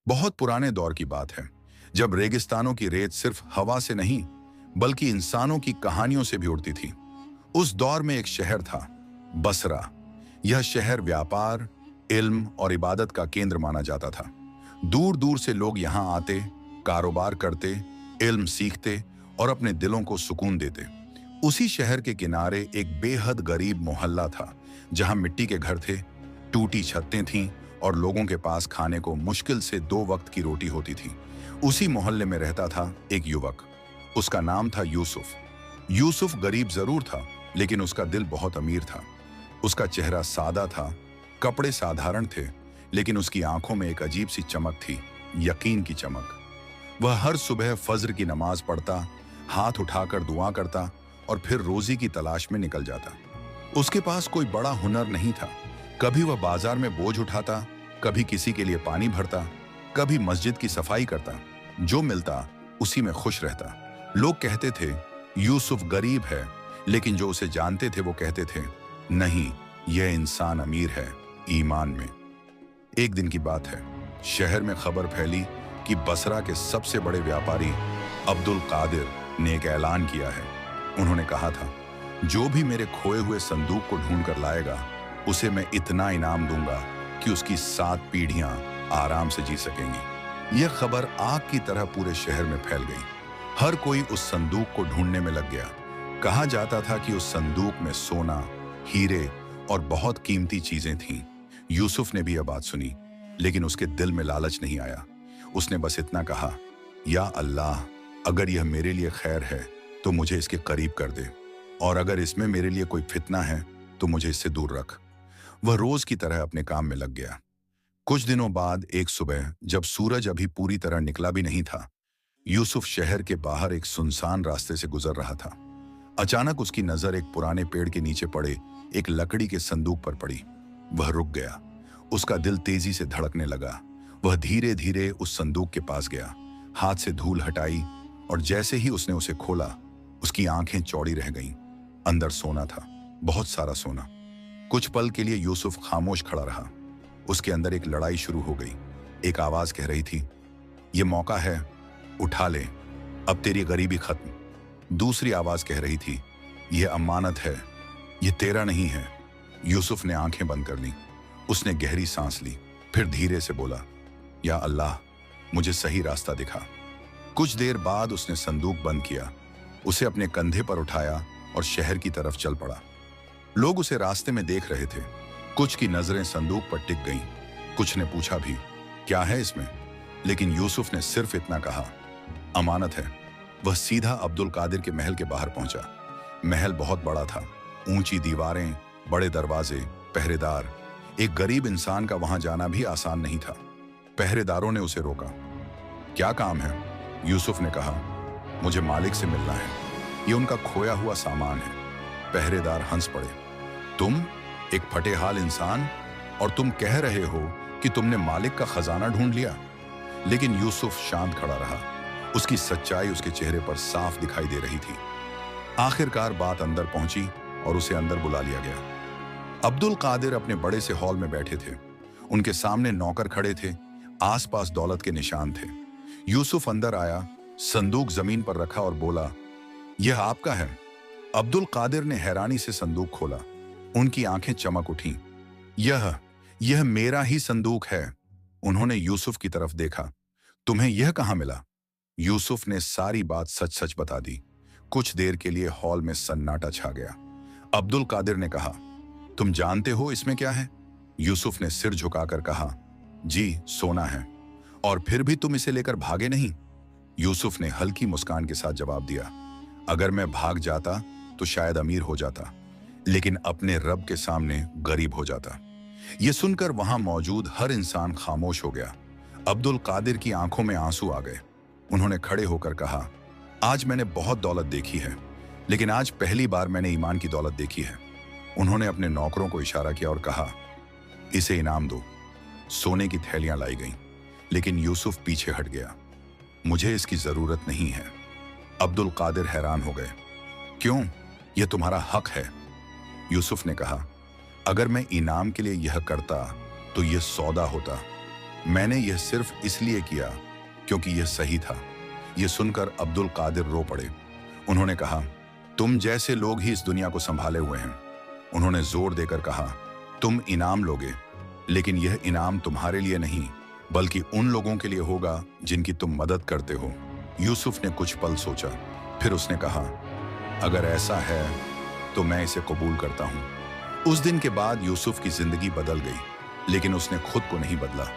बहुत पुराने दौर की बात है, जब रेगिस्तानों की रेत सिर्फ हवा से नहीं बल्कि इंसानों की कहानियों से भी उड़ती थी। उस दौर में एक शहर था, बसरा। यह शहर व्यापार, इल्म और इबादत का केंद्र माना जाता था। दूर दूर से लोग यहाँ आते, कारोबार करते, इल्म सीखते और अपने दिलों को सुकून देते। उसी शहर के किनारे एक बेहद गरीब मोहल्ला था, जहाँ मिट्टी के घर थे, टूटी छतें थीं और लोगों के पास खाने को मुश्किल से 2 वक्त की रोटी होती थी। उसी मोहल्ले में रहता था एक युवक। उसका नाम था यूसुफ। यूसुफ गरीब जरूर था, लेकिन उसका दिल बहुत अमीर था। उसका चेहरा सादा था, कपड़े साधारण थे, लेकिन उसकी आंखों में एक अजीब सी चमक थी, यकीन की चमक। वह हर सुबह फज्र की नमाज पढ़ता, हाथ उठाकर दुआ करता और फिर रोजी की तलाश में निकल जाता। उसके पास कोई बड़ा हुनर नहीं था। कभी वह बाजार में बोझ उठाता, कभी किसी के लिए पानी भरता, कभी मस्जिद की सफाई करता। जो मिलता उसी में खुश रहता। लोग कहते थे यूसुफ गरीब है, लेकिन जो उसे जानते थे वो कहते थे नहीं, यह इंसान अमीर है ईमान में। एक दिन की बात है, शहर में खबर फैली कि बसरा के सबसे बड़े व्यापारी अब्दुल कादिर ने एक ऐलान किया है। उन्होंने कहा था, जो भी मेरे खोए हुए संदूक को ढूंढ कर लाएगा, उसे मैं इतना इनाम दूंगा कि उसकी 7 पीढ़ियां आराम से जी सकेंगी। यह खबर आग की तरह पूरे शहर में फैल गई। हर कोई उस संदूक को ढूंढने में लग गया। कहा जाता था कि उस संदूक में सोना, हीरे और बहुत कीमती चीजें थीं। यूसुफ ने भी यह बात सुनी, लेकिन उसके दिल में लालच नहीं आया। उसने बस इतना कहा, या अल्लाह, अगर यह मेरे लिए खैर है तो मुझे इसके करीब कर दे, और अगर इसमें मेरे लिए कोई फितना है तो मुझे इससे दूर रख। वह रोज की तरह अपने काम में लग गया। कुछ दिनों बाद एक सुबह, जब सूरज अभी पूरी तरह निकला भी नहीं था, यूसुफ शहर के बाहर एक सुनसान रास्ते से गुजर रहा था। अचानक उसकी नजर एक पुराने पेड़ के नीचे पड़े एक लकड़ी के संदूक पर पड़ी। वह रुक गया। उसका दिल तेजी से धड़कने लगा। वह धीरे धीरे उस संदूक के पास गया, हाथ से धूल हटाई, और जैसे ही उसने उसे खोला, उसकी आंखें चौड़ी रह गईं। अंदर सोना था, बहुत सारा सोना। कुछ पल के लिए यूसुफ खामोश खड़ा रहा। उसके अंदर एक लड़ाई शुरू हो गई। एक आवाज कह रही थी, यह मौका है, उठा ले, अब तेरी गरीबी खत्म। दूसरी आवाज कह रही थी, यह अमानत है, यह तेरा नहीं है। यूसुफ ने आंखें बंद कर ली। उसने गहरी सांस ली, फिर धीरे से बोला, या अल्लाह, मुझे सही रास्ता दिखा। कुछ देर बाद उसने संदूक बंद किया, उसे अपने कंधे पर उठाया और शहर की तरफ चल पड़ा। लोग उसे रास्ते में देख रहे थे। कुछ की नजरें संदूक पर टिक गईं, कुछ ने पूछा भी, क्या है इसमें? लेकिन यूसुफ ने सिर्फ इतना कहा, अमानत है। वह सीधा अब्दुल कादिर के महल के बाहर पहुंचा। महल बहुत बड़ा था, ऊंची दीवारें, बड़े दरवाजे, पहरेदार। एक गरीब इंसान का वहां जाना भी आसान नहीं था। पहरेदारों ने उसे रोका। क्या काम है? यूसुफ ने कहा, मुझे मालिक से मिलना है, ये उनका खोया हुआ सामान है। पहरेदार हंस पड़े, तुम एक फटेहाल इंसान, और तुम कह रहे हो कि तुमने मालिक का खजाना ढूंढ लिया? लेकिन यूसुफ शांत खड़ा रहा। उसकी सच्चाई उसके चेहरे पर साफ दिखाई दे रही थी। आखिरकार बात अंदर पहुंची और उसे अंदर बुला लिया गया। अब्दुल कादिर अपने बड़े से हॉल में बैठे थे। उनके सामने नौकर खड़े थे, आसपास दौलत के निशान थे। यूसुफ अंदर आया, संदूक जमीन पर रखा और बोला, यह आपका है? अब्दुल कादिर ने हैरानी से संदूक खोला। उनकी आंखें चमक उठीं। यह मेरा ही संदूक है। उन्होंने यूसुफ की तरफ देखा। तुम्हें यह कहां मिला? यूसुफ ने सारी बात सच सच बता दी। कुछ देर के लिए हॉल में सन्नाटा छा गया। अब्दुल कादिर ने कहा, तुम जानते हो इसमें क्या है? यूसुफ ने सिर झुकाकर कहा, जी, सोना है। और फिर भी तुम इसे लेकर भागे नहीं? यूसुफ ने हल्की मुस्कान के साथ जवाब दिया, अगर मैं भाग जाता तो शायद अमीर हो जाता, लेकिन अपने रब के सामने गरीब हो जाता। यह सुनकर वहां मौजूद हर इंसान खामोश हो गया। अब्दुल कादिर की आंखों में आंसू आ गए। उन्होंने खड़े होकर कहा, आज मैंने बहुत दौलत देखी है, लेकिन आज पहली बार मैंने ईमान की दौलत देखी है। उन्होंने अपने नौकरों को इशारा किया और कहा, इसे इनाम दो। सोने की थैलियां लाई गईं, लेकिन यूसुफ पीछे हट गया। मुझे इसकी जरूरत नहीं है। अब्दुल कादिर हैरान हो गए। क्यों? यह तुम्हारा हक है। यूसुफ ने कहा, अगर मैं इनाम के लिए यह करता तो यह सौदा होता, मैंने यह सिर्फ इसलिए किया क्योंकि यह सही था। यह सुनकर अब्दुल कादिर रो पड़े। उन्होंने कहा, तुम जैसे लोग ही इस दुनिया को संभाले हुए हैं। उन्होंने जोर देकर कहा, तुम इनाम लोगे, लेकिन यह इनाम तुम्हारे लिए नहीं बल्कि उन लोगों के लिए होगा जिनकी तुम मदद करते हो। यूसुफ ने कुछ पल सोचा, फिर उसने कहा, अगर ऐसा है तो मैं इसे कबूल करता हूं। उस दिन के बाद यूसुफ की जिंदगी बदल गई, लेकिन उसने खुद को नहीं बदला।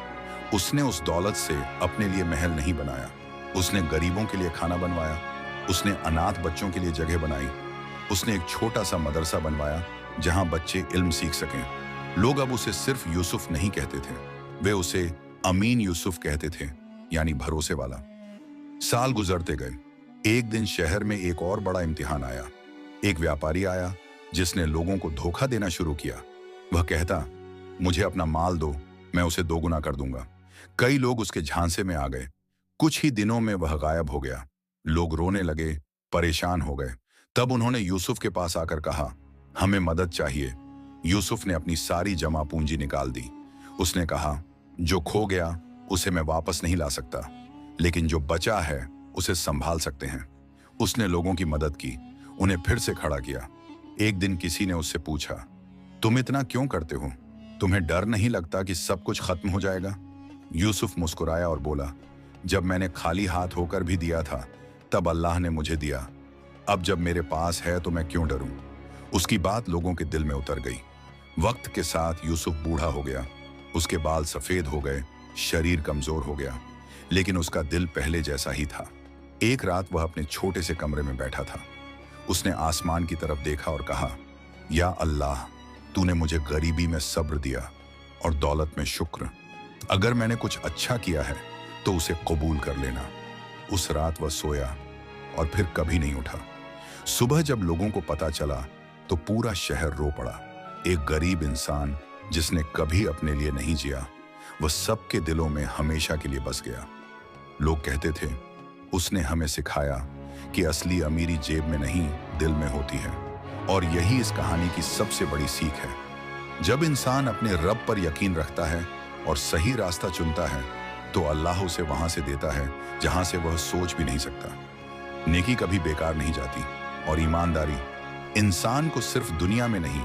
उसने उस दौलत से अपने लिए महल नहीं बनाया, उसने गरीबों के लिए खाना बनवाया, उसने अनाथ बच्चों के लिए जगह बनाई, उसने एक छोटा सा मदरसा बनवाया जहां बच्चे इल्म सीख सकें। लोग अब उसे सिर्फ यूसुफ नहीं कहते थे, वे उसे अमीन यूसुफ कहते थे, यानी भरोसे वाला। साल गुजरते गए। एक दिन शहर में एक और बड़ा इम्तिहान आया। एक व्यापारी आया जिसने लोगों को धोखा देना शुरू किया। वह कहता, मुझे अपना माल दो, मैं उसे दोगुना कर दूंगा। कई लोग उसके झांसे में आ गए। कुछ ही दिनों में वह गायब हो गया। लोग रोने लगे, परेशान हो गए। तब उन्होंने यूसुफ के पास आकर कहा, हमें मदद चाहिए। यूसुफ ने अपनी सारी जमा पूंजी निकाल दी। उसने कहा, जो खो गया उसे मैं वापस नहीं ला सकता, लेकिन जो बचा है उसे संभाल सकते हैं। उसने लोगों की मदद की, उन्हें फिर से खड़ा किया। एक दिन किसी ने उससे पूछा, तुम इतना क्यों करते हो? तुम्हें डर नहीं लगता कि सब कुछ खत्म हो जाएगा? यूसुफ मुस्कुराया और बोला, जब मैंने खाली हाथ होकर भी दिया था तब अल्लाह ने मुझे दिया। अब जब मेरे पास है तो मैं क्यों डरूं? उसकी बात लोगों के दिल में उतर गई। वक्त के साथ यूसुफ बूढ़ा हो गया। उसके बाल सफेद हो गए, शरीर कमजोर हो गया, लेकिन उसका दिल पहले जैसा ही था। एक रात वह अपने छोटे से कमरे में बैठा था। उसने आसमान की तरफ देखा और कहा, या अल्लाह, तूने मुझे गरीबी में सब्र दिया और दौलत में शुक्र। अगर मैंने कुछ अच्छा किया है तो उसे कबूल कर लेना। उस रात वह सोया और फिर कभी नहीं उठा। सुबह जब लोगों को पता चला तो पूरा शहर रो पड़ा। एक गरीब इंसान जिसने कभी अपने लिए नहीं जिया, वह सबके दिलों में हमेशा के लिए बस गया। लोग कहते थे, उसने हमें सिखाया कि असली अमीरी जेब में नहीं, दिल में होती है। और यही इस कहानी की सबसे बड़ी सीख है। जब इंसान अपने रब पर यकीन रखता है और सही रास्ता चुनता है, तो अल्लाह उसे वहां से देता है जहां से वह सोच भी नहीं सकता। नेकी कभी बेकार नहीं जाती, और ईमानदारी इंसान को सिर्फ दुनिया में नहीं,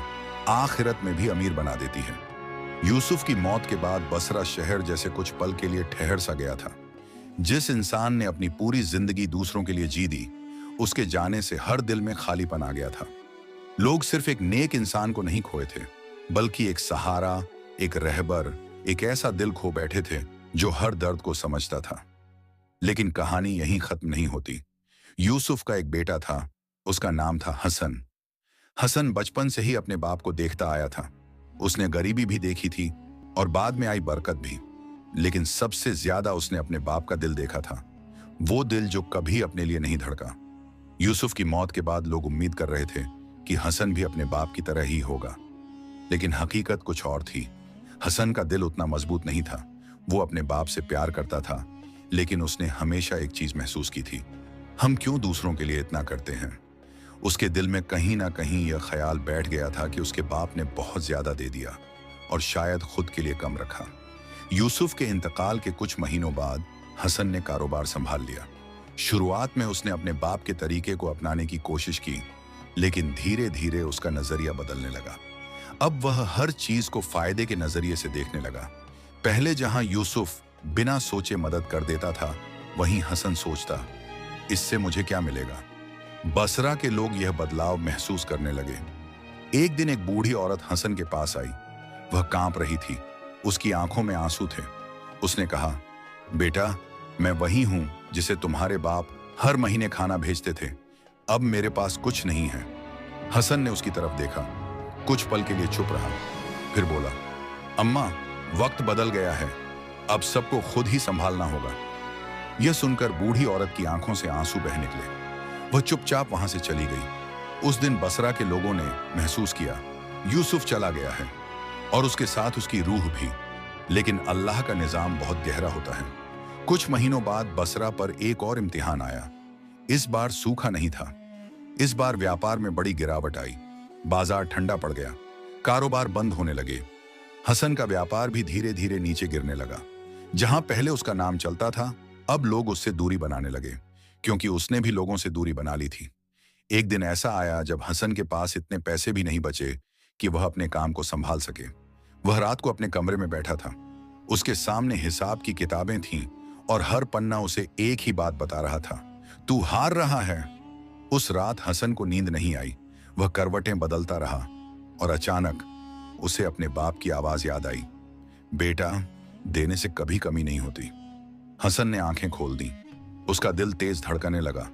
आखिरत में भी अमीर बना देती है। यूसुफ की मौत के बाद बसरा शहर जैसे कुछ पल के लिए ठहर सा गया था। जिस इंसान ने अपनी पूरी जिंदगी दूसरों के लिए जी दी, उसके जाने से हर दिल में खालीपन आ गया था। लोग सिर्फ एक नेक इंसान को नहीं खोए थे, बल्कि एक सहारा, एक रहबर, एक ऐसा दिल खो बैठे थे जो हर दर्द को समझता था। लेकिन कहानी यहीं खत्म नहीं होती। यूसुफ का एक बेटा था, उसका नाम था हसन। हसन बचपन से ही अपने बाप को देखता आया था। उसने गरीबी भी देखी थी और बाद में आई बरकत भी, लेकिन सबसे ज्यादा उसने अपने बाप का दिल देखा था, वो दिल जो कभी अपने लिए नहीं धड़का। यूसुफ की मौत के बाद लोग उम्मीद कर रहे थे कि हसन भी अपने बाप की तरह ही होगा, लेकिन हकीकत कुछ और थी। हसन का दिल उतना मजबूत नहीं था। वो अपने बाप से प्यार करता था, लेकिन उसने हमेशा एक चीज महसूस की थी, हम क्यों दूसरों के लिए इतना करते हैं। उसके दिल में कहीं ना कहीं यह ख्याल बैठ गया था कि उसके बाप ने बहुत ज्यादा दे दिया और शायद खुद के लिए कम रखा। यूसुफ के इंतकाल के कुछ महीनों बाद हसन ने कारोबार संभाल लिया। शुरुआत में उसने अपने बाप के तरीके को अपनाने की कोशिश की, लेकिन धीरे धीरे उसका नजरिया बदलने लगा। अब वह हर चीज को फायदे के नजरिए से देखने लगा। पहले जहां यूसुफ बिना सोचे मदद कर देता था, वहीं हसन सोचता, इससे मुझे क्या मिलेगा। बसरा के लोग यह बदलाव महसूस करने लगे। एक दिन एक बूढ़ी औरत हसन के पास आई। वह कांप रही थी, उसकी आंखों में आंसू थे। उसने कहा, बेटा, मैं वही हूं जिसे तुम्हारे बाप हर महीने खाना भेजते थे। अब मेरे पास कुछ नहीं है। हसन ने उसकी तरफ देखा, कुछ पल के लिए चुप रहा, फिर बोला, अम्मा, वक्त बदल गया है, अब सबको खुद ही संभालना होगा। यह सुनकर बूढ़ी औरत की आंखों से आंसू बह निकले। वह चुपचाप वहां से चली गई। उस दिन बसरा के लोगों ने महसूस किया, यूसुफ चला गया है और उसके साथ उसकी रूह भी। लेकिन अल्लाह का निजाम बहुत गहरा होता है। कुछ महीनों बाद बसरा पर एक और इम्तिहान आया। इस बार सूखा नहीं था। इस बार व्यापार में बड़ी गिरावट आई। बाजार ठंडा पड़ गया, कारोबार बंद होने लगे। हसन का व्यापार भी धीरे धीरे नीचे गिरने लगा। जहां पहले उसका नाम चलता था, अब लोग उससे दूरी बनाने लगे, क्योंकि उसने भी लोगों से दूरी बना ली थी। एक दिन ऐसा आया जब हसन के पास इतने पैसे भी नहीं बचे कि वह अपने काम को संभाल सके। वह रात को अपने कमरे में बैठा था। उसके सामने हिसाब की किताबें थीं और हर पन्ना उसे एक ही बात बता रहा था, तू हार रहा है। उस रात हसन को नींद नहीं आई। वह करवटें बदलता रहा और अचानक उसे अपने बाप की आवाज याद आई, बेटा, देने से कभी कमी नहीं होती। हसन ने आंखें खोल दी। उसका दिल तेज धड़कने लगा।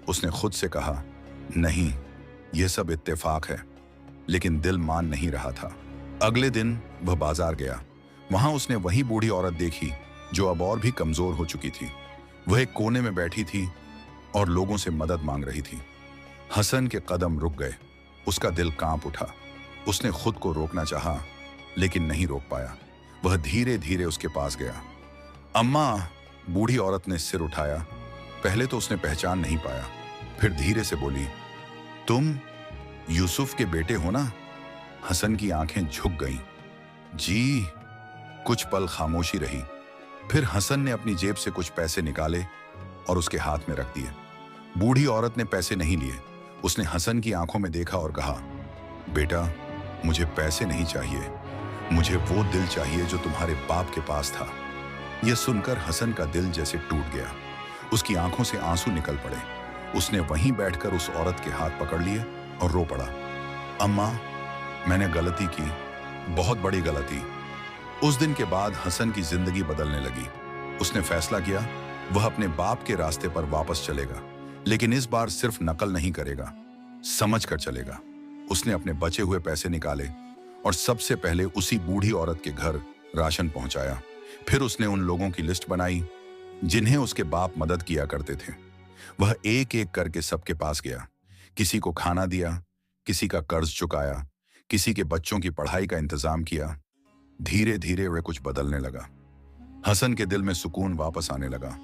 उसने खुद से कहा, नहीं, यह सब इत्तेफाक है। लेकिन दिल मान नहीं रहा था। अगले दिन वह बाजार गया। वहां उसने वही बूढ़ी औरत देखी जो अब और भी कमजोर हो चुकी थी। वह एक कोने में बैठी थी और लोगों से मदद मांग रही थी। हसन के कदम रुक गए। उसका दिल कांप उठा। उसने खुद को रोकना चाहा, लेकिन नहीं रोक पाया। वह धीरे धीरे उसके पास गया। अम्मा, बूढ़ी औरत ने सिर उठाया। पहले तो उसने पहचान नहीं पाया, फिर धीरे से बोली, तुम यूसुफ के बेटे हो ना? हसन की आंखें झुक गईं। जी। कुछ पल खामोशी रही। फिर हसन ने अपनी जेब से कुछ पैसे निकाले और उसके हाथ में रख दिए। बूढ़ी औरत ने पैसे नहीं लिए। उसने हसन की आंखों में देखा और कहा, बेटा, मुझे पैसे नहीं चाहिए, मुझे वो दिल चाहिए जो तुम्हारे बाप के पास था। यह सुनकर हसन का दिल जैसे टूट गया। उसकी आंखों से आंसू निकल पड़े। उसने वहीं बैठकर उस औरत के हाथ पकड़ लिए और रो पड़ा, अम्मा, मैंने गलती की, बहुत बड़ी गलती। उस दिन के बाद हसन की जिंदगी बदलने लगी। उसने फैसला किया वह अपने बाप के रास्ते पर वापस चलेगा, लेकिन इस बार सिर्फ नकल नहीं करेगा, समझ कर चलेगा। उसने अपने बचे हुए पैसे निकाले और सबसे पहले उसी बूढ़ी औरत के घर राशन पहुंचाया। फिर उसने उन लोगों की लिस्ट बनाई जिन्हें उसके बाप मदद किया करते थे। वह एक एक करके सबके पास गया। किसी को खाना दिया, किसी का कर्ज चुकाया, किसी के बच्चों की पढ़ाई का इंतजाम किया। धीरे धीरे वह कुछ बदलने लगा। हसन के दिल में सुकून वापस आने लगा।